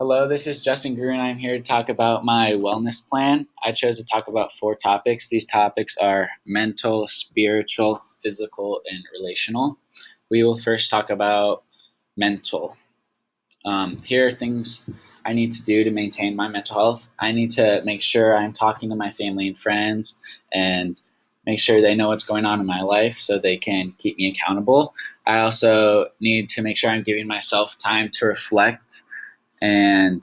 Hello, this is Justin Greer, and I'm here to talk about my wellness plan. I chose to talk about four topics. These topics are mental, spiritual, physical, and relational. We will first talk about mental. Here are things I need to do to maintain my mental health. I need to make sure I'm talking to my family and friends and make sure they know what's going on in my life so they can keep me accountable. I also need to make sure I'm giving myself time to reflect and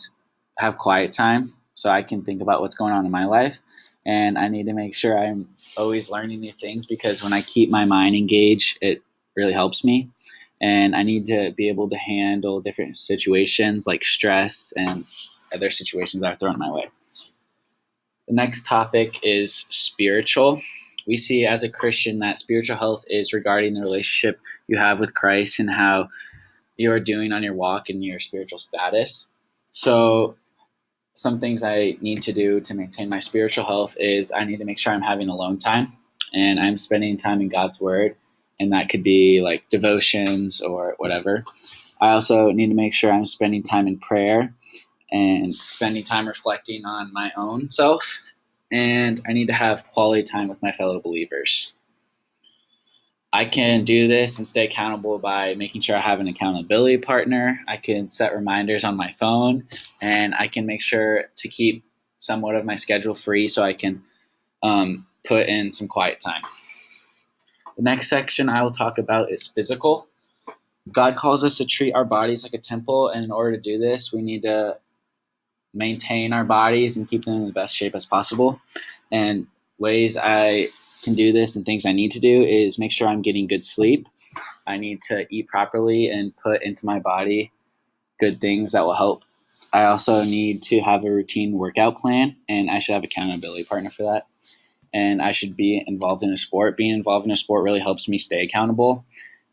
have quiet time so I can think about what's going on in my life. And I need to make sure I'm always learning new things because when I keep my mind engaged, it really helps me. And I need to be able to handle different situations like stress and other situations that are thrown my way. The next topic is spiritual. We see as a Christian that spiritual health is regarding the relationship you have with Christ and how you are doing on your walk and your spiritual status. So some things I need to do to maintain my spiritual health is I need to make sure I'm having alone time and I'm spending time in God's word. And that could be like devotions or whatever. I also need to make sure I'm spending time in prayer and spending time reflecting on my own self. And I need to have quality time with my fellow believers. I can do this and stay accountable by making sure I have an accountability partner. I can set reminders on my phone, and I can make sure to keep somewhat of my schedule free so I can put in some quiet time. The next section I will talk about is physical. God calls us to treat our bodies like a temple, and in order to do this, we need to maintain our bodies and keep them in the best shape as possible. And ways I can do this and things I need to do is make sure I'm getting good sleep. I need to eat properly and put into my body good things that will help. I also need to have a routine workout plan, and I should have an accountability partner for that. And I should be involved in a sport. Being involved in a sport really helps me stay accountable.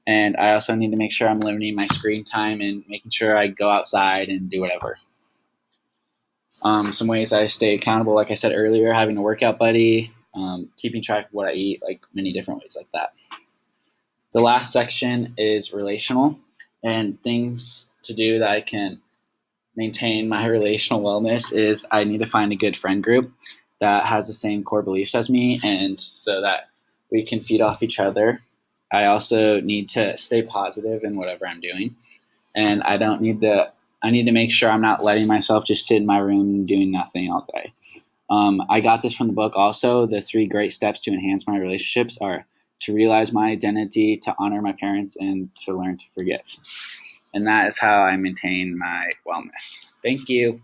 And I also need to make sure I'm limiting my screen time and making sure I go outside and do whatever. Some ways I stay accountable, like I said earlier, having a workout buddy, keeping track of what I eat, like many different ways like that. The last section is relational and things to do that I can maintain my relational wellness is I need to find a good friend group that has the same core beliefs as me and so that we can feed off each other. I also need to stay positive in whatever I'm doing. And I need to make sure I'm not letting myself just sit in my room doing nothing all day. I got this from the book also. The 3 great steps to enhance my relationships are to realize my identity, to honor my parents, and to learn to forgive. And that is how I maintain my wellness. Thank you.